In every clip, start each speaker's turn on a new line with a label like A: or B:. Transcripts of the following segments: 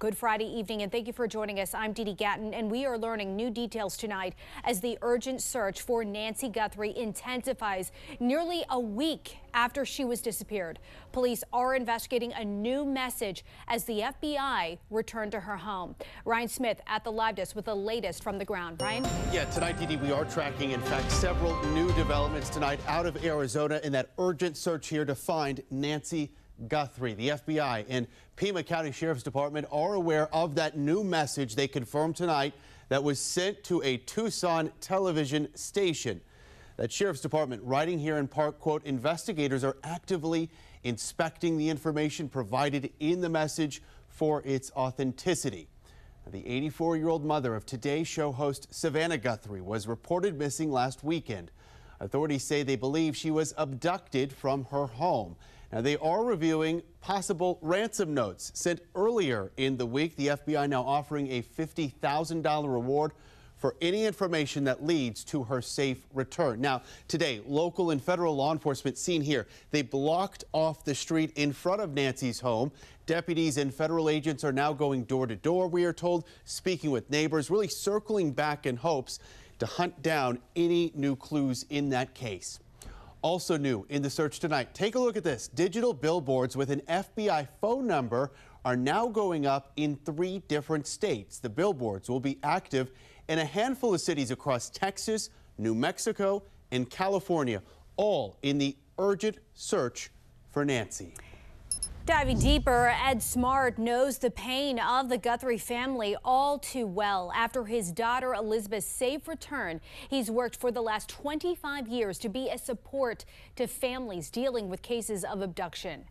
A: Good Friday evening, and thank you for joining us. I'm Dee Dee Gatton, and we are learning new details tonight as the urgent search for Nancy Guthrie intensifies nearly a week after she was disappeared. Police are investigating a new message as the FBI returned to her home. Ryan Smith at the live desk with the latest from the ground. Ryan?
B: Yeah, tonight, Dee Dee, we are tracking, in fact, several new developments tonight out of Arizona in that urgent search here to find Nancy Guthrie. The FBI and Pima County Sheriff's Department are aware of that new message they confirmed tonight that was sent to a Tucson television station. That Sheriff's Department writing here in part, quote, investigators are actively inspecting the information provided in the message for its authenticity. The 84-year-old mother of Today's Show host Savannah Guthrie was reported missing last weekend. Authorities say they believe she was abducted from her home. Now, they are reviewing possible ransom notes sent earlier in the week. The FBI now offering a $50,000 reward for any information that leads to her safe return. Now, today, local and federal law enforcement seen here. They blocked off the street in front of Nancy's home. Deputies and federal agents are now going door to door, we are told, speaking with neighbors, really circling back in hopes to hunt down any new clues in that case. Also new in the search tonight, take a look at this. Digital billboards with an FBI phone number are now going up in 3 different states. The billboards will be active in a handful of cities across Texas, New Mexico, and California, all in the urgent search for Nancy.
A: Diving deeper, Ed Smart knows the pain of the Guthrie family all too well. After his daughter Elizabeth's safe return, he's worked for the last 25 years to be a support to families dealing with cases of abduction.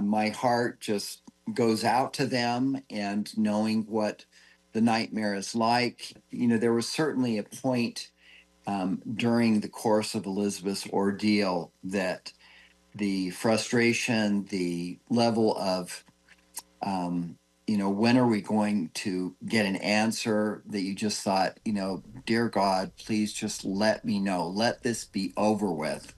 C: My heart just goes out to them, and knowing what the nightmare is like. You know, there was certainly a point during the course of Elizabeth's ordeal that the frustration, the level of, when are we going to get an answer, that you just thought, dear God, please just let me know. Let this be over with.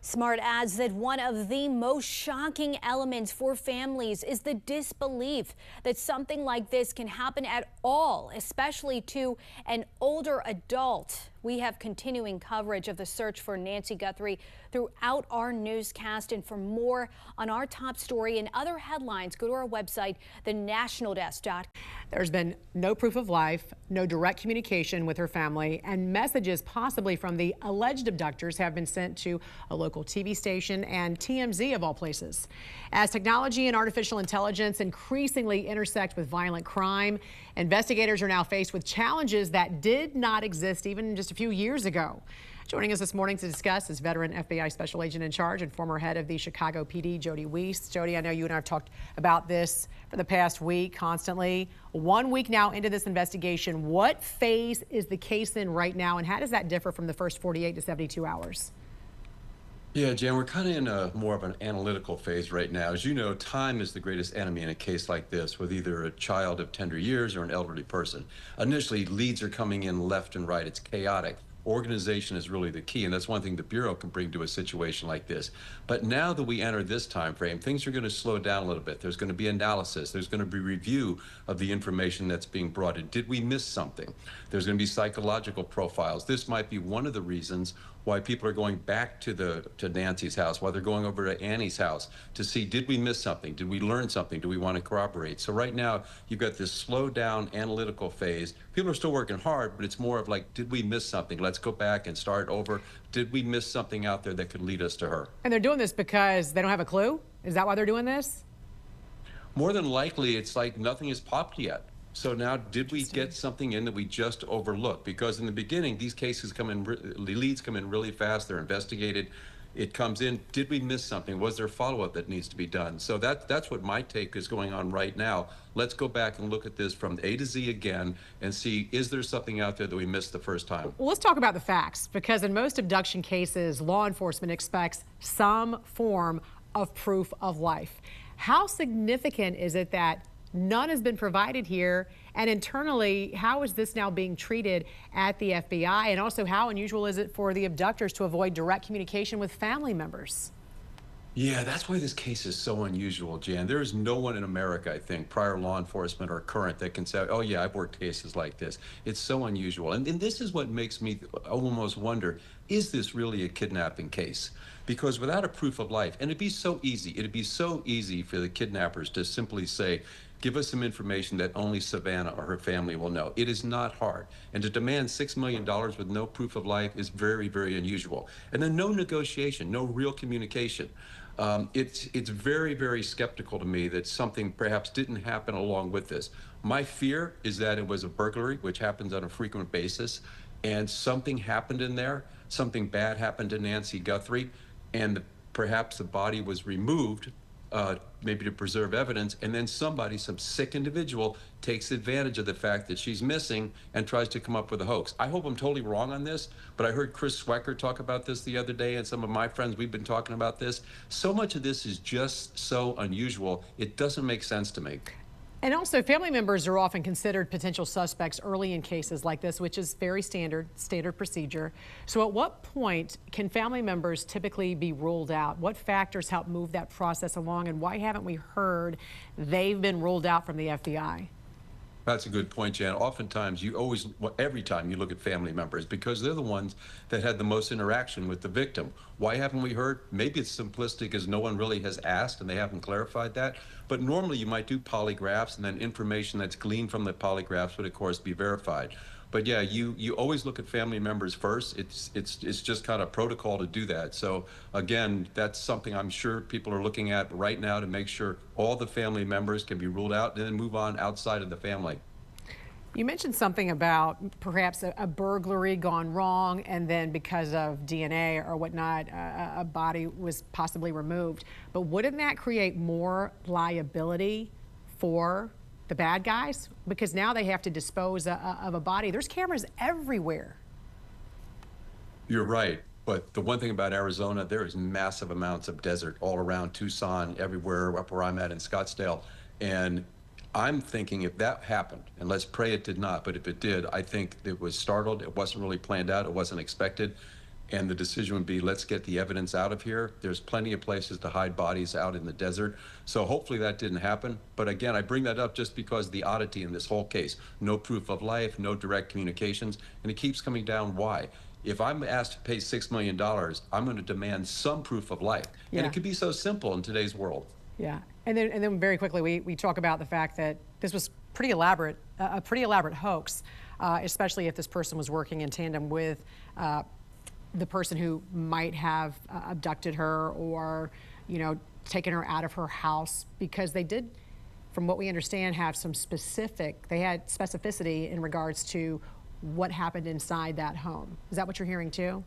A: Smart adds that one of the most shocking elements for families is the disbelief that something like this can happen at all, especially to an older adult. We have continuing coverage of the search for Nancy Guthrie throughout our newscast. And for more on our top story and other headlines, go to our website, thenationaldesk.com.
D: There's been no proof of life, no direct communication with her family, and messages possibly from the alleged abductors have been sent to a local TV station and TMZ of all places. As technology and artificial intelligence increasingly intersect with violent crime, investigators are now faced with challenges that did not exist even just a few years ago. Joining us this morning to discuss is veteran FBI Special Agent in Charge and former head of the Chicago PD, Jody Weiss. Jody, I know you and I have talked about this for the past week constantly. 1 week now into this investigation, what phase is the case in right now, and how does that differ from the first 48 to 72 hours?
E: Yeah, Jan, we're kind of in a more of an analytical phase right now. As you know, time is the greatest enemy in a case like this with either a child of tender years or an elderly person. Initially, leads are coming in left and right. It's chaotic. Organization is really the key, and that's one thing the Bureau can bring to a situation like this. But now that we enter this time frame, things are going to slow down a little bit. There's going to be analysis. There's going to be review of the information that's being brought in. Did we miss something? There's going to be psychological profiles. This might be one of the reasons why people are going back to Nancy's house, why they're going over to Annie's house to see, did we miss something? Did we learn something? Do we want to corroborate? So right now, you've got this slow down analytical phase. People are still working hard, but it's more of like, did we miss something? Let's go back and start over. Did we miss something out there that could lead us to her?
D: And they're doing this because they don't have a clue? Is that why they're doing this?
E: More than likely, it's like nothing has popped yet. So now, did we get something in that we just overlooked? Because in the beginning, these cases come in, leads come in really fast. They're investigated. It comes in. Did we miss something? Was there follow-up that needs to be done? So that's what my take is going on right now. Let's go back and look at this from A to Z again and see, is there something out there that we missed the first time?
D: Well, let's talk about the facts, because in most abduction cases, law enforcement expects some form of proof of life. How significant is it that none has been provided here? And internally, how is this now being treated at the FBI? And also, how unusual is it for the abductors to avoid direct communication with family members?
E: Yeah, that's why this case is so unusual, Jan. There is no one in America, I think, prior law enforcement or current, that can say, oh, yeah, I've worked cases like this. It's so unusual. And this is what makes me almost wonder, is this really a kidnapping case? Because without a proof of life, and it'd be so easy for the kidnappers to simply say, give us some information that only Savannah or her family will know. It is not hard. And to demand $6 million with no proof of life is very, very unusual. And then no negotiation, no real communication. It's very, very skeptical to me that something perhaps didn't happen along with this. My fear is that it was a burglary, which happens on a frequent basis, and something happened in there, something bad happened to Nancy Guthrie, and perhaps the body was removed, maybe to preserve evidence, and then somebody, some sick individual, takes advantage of the fact that she's missing and tries to come up with a hoax. I hope I'm totally wrong on this, but I heard Chris Swecker talk about this the other day, and some of my friends, we've been talking about this. So much of this is just so unusual, it doesn't make sense to me.
D: And also, family members are often considered potential suspects early in cases like this, which is very standard procedure. So at what point can family members typically be ruled out? What factors help move that process along, and why haven't we heard they've been ruled out from the FBI?
E: That's a good point, Jan. Oftentimes, every time you look at family members, because they're the ones that had the most interaction with the victim. Why haven't we heard? Maybe it's simplistic as no one really has asked and they haven't clarified that. But normally you might do polygraphs, and then information that's gleaned from the polygraphs would, of course, be verified. But yeah, you always look at family members first. It's just kind of protocol to do that. So again, that's something I'm sure people are looking at right now to make sure all the family members can be ruled out and then move on outside of the family.
D: You mentioned something about perhaps a burglary gone wrong, and then because of DNA or whatnot, a body was possibly removed. But wouldn't that create more liability for the bad guys? Because now they have to dispose of a body. There's cameras everywhere.
E: You're right. But the one thing about Arizona, there is massive amounts of desert all around Tucson, everywhere up where I'm at in Scottsdale. And I'm thinking if that happened, and let's pray it did not, but if it did, I think it was startled. It wasn't really planned out. It wasn't expected. And the decision would be, let's get the evidence out of here. There's plenty of places to hide bodies out in the desert. So hopefully that didn't happen. But again, I bring that up just because of the oddity in this whole case. No proof of life, no direct communications, and it keeps coming down. Why? If I'm asked to pay $6 million, I'm going to demand some proof of life. Yeah. And it could be so simple in today's world.
D: Yeah, and then very quickly, we talk about the fact that this was pretty elaborate, a pretty elaborate hoax, especially if this person was working in tandem with the person who might have abducted her or, taken her out of her house, because they did, from what we understand, have some they had specificity in regards to what happened inside that home. Is that what you're hearing too?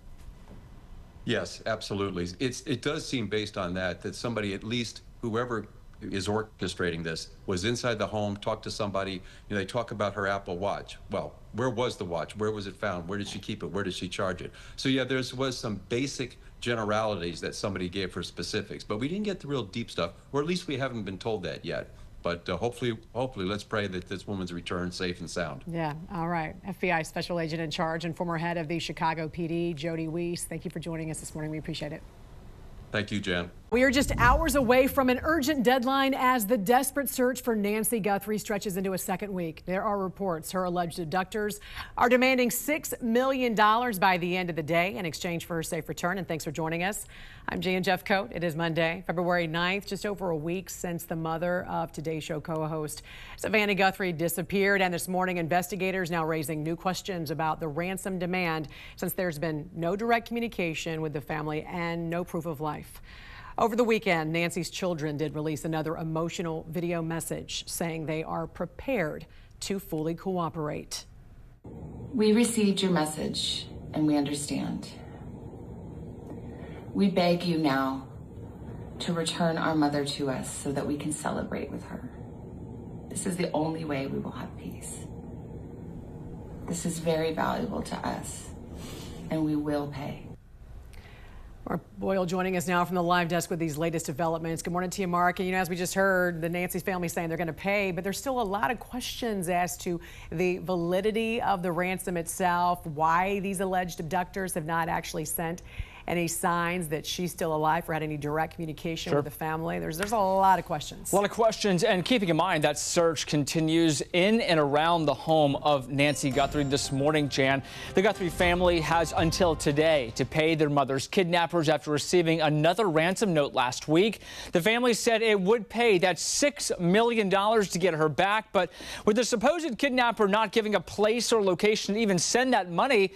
E: Yes, absolutely. It does seem based on that somebody, at least whoever is orchestrating this, was inside the home, talked to somebody. They talk about her Apple Watch. Well, where was the watch? Where was it found? Where did she keep it? Where did she charge it? So yeah, there was some basic generalities that somebody gave for specifics, but we didn't get the real deep stuff, or at least we haven't been told that yet. But hopefully, let's pray that this woman's returned safe and sound.
D: Yeah, all right. FBI Special Agent in Charge and former head of the Chicago PD, Jody Weiss, thank you for joining us this morning. We appreciate it.
E: Thank you, Jan.
D: We are just hours away from an urgent deadline as the desperate search for Nancy Guthrie stretches into a second week. There are reports her alleged abductors are demanding $6 million by the end of the day in exchange for her safe return. And thanks for joining us. I'm Jan Jeffcoat. It is Monday, February 9th, just over a week since the mother of Today's Show co-host Savannah Guthrie disappeared. And this morning, investigators now raising new questions about the ransom demand, since there's been no direct communication with the family and no proof of life. Over the weekend, Nancy's children did release another emotional video message saying they are prepared to fully cooperate.
F: We received your message and we understand. We beg you now to return our mother to us so that we can celebrate with her. This is the only way we will have peace. This is very valuable to us, and we will pay.
D: Mark Boyle joining us now from the live desk with these latest developments. Good morning to you, Mark. And as we just heard, the Nancy's family saying they're going to pay, but there's still a lot of questions as to the validity of the ransom itself, why these alleged abductors have not actually sent any signs that she's still alive or had any direct communication with the family. There's a lot of questions.
G: A lot of questions, and keeping in mind that search continues in and around the home of Nancy Guthrie this morning, Jan. The Guthrie family has until today to pay their mother's kidnappers after receiving another ransom note last week. The family said it would pay that $6 million to get her back, but with the supposed kidnapper not giving a place or location to even send that money,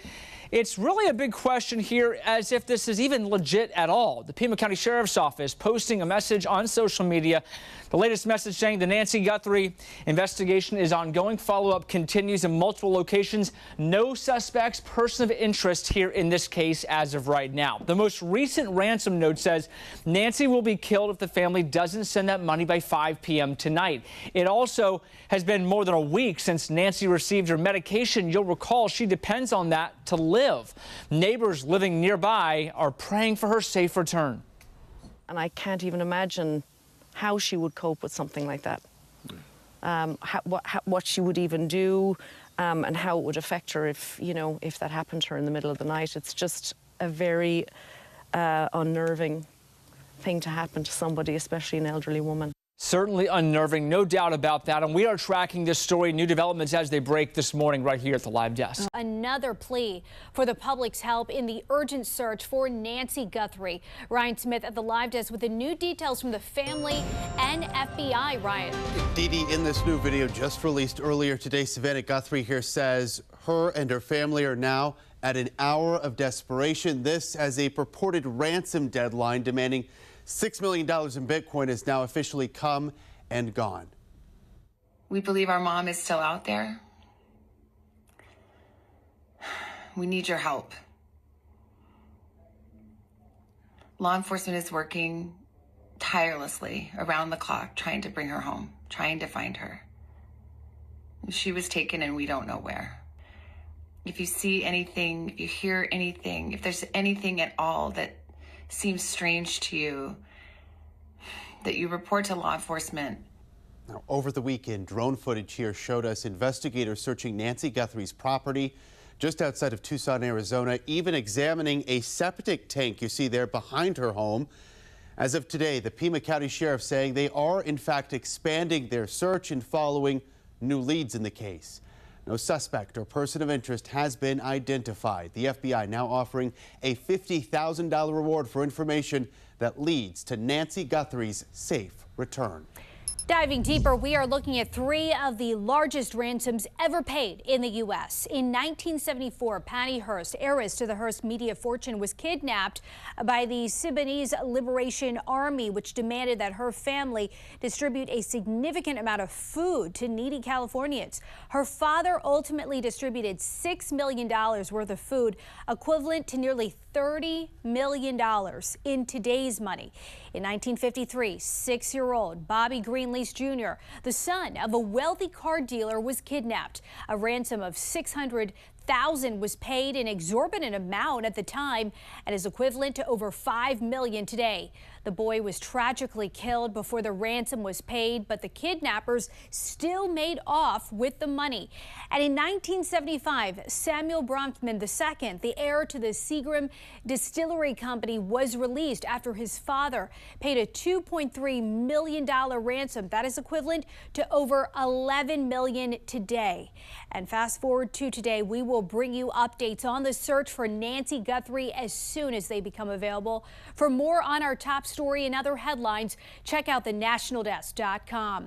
G: it's really a big question here as if this is even legit at all. The Pima County Sheriff's Office posting a message on social media. The latest message saying the Nancy Guthrie investigation is ongoing. Follow-up continues in multiple locations. No suspects, person of interest here in this case as of right now. The most recent ransom note says Nancy will be killed if the family doesn't send that money by 5 p.m. tonight. It also has been more than a week since Nancy received her medication. You'll recall she depends on that to live. Neighbors living nearby are praying for her safe return.
H: And I can't even imagine how she would cope with something like that. What she would even do, and how it would affect her if that happened to her in the middle of the night. It's just a very unnerving thing to happen to somebody, especially an elderly woman.
G: Certainly unnerving, no doubt about that. And we are tracking this story, new developments as they break this morning right here at the live desk.
A: Another plea for the public's help in the urgent search for Nancy Guthrie. Ryan Smith at the live desk with the new details from the family and FBI. Ryan.
B: Dee Dee, in this new video just released earlier today, Savannah Guthrie here says her and her family are now at an hour of desperation. This as a purported ransom deadline demanding $6 million in Bitcoin has now officially come and gone.
F: We believe our mom is still out there. We need your help. Law enforcement is working tirelessly around the clock trying to bring her home, trying to find her. She was taken and we don't know where. If you see anything, you hear anything, if there's anything at all that seems strange to you, that you report to law enforcement.
B: Now, over the weekend, drone footage here showed us investigators searching Nancy Guthrie's property just outside of Tucson, Arizona, even examining a septic tank you see there behind her home. As of today, the Pima County Sheriff saying they are in fact expanding their search and following new leads in the case. No suspect or person of interest has been identified. The FBI now offering a $50,000 reward for information that leads to Nancy Guthrie's safe return.
A: Diving deeper, we are looking at 3 of the largest ransoms ever paid in the U.S. In 1974, Patty Hearst, heiress to the Hearst media fortune, was kidnapped by the Sudanese Liberation Army, which demanded that her family distribute a significant amount of food to needy Californians. Her father ultimately distributed $6 million worth of food, equivalent to nearly $30 million in today's money. In 1953, 6-year-old Bobby Greenlease Jr., the son of a wealthy car dealer, was kidnapped. A ransom of $600,000 was paid, an exorbitant amount at the time, and is equivalent to over $5 million today. The boy was tragically killed before the ransom was paid, but the kidnappers still made off with the money. And in 1975, Samuel Bronfman II, the heir to the Seagram Distillery Company, was released after his father paid a $2.3 million ransom. That is equivalent to over $11 million today. And fast forward to today, we will bring you updates on the search for Nancy Guthrie as soon as they become available. For more on our top story and other headlines, check out thenationaldesk.com.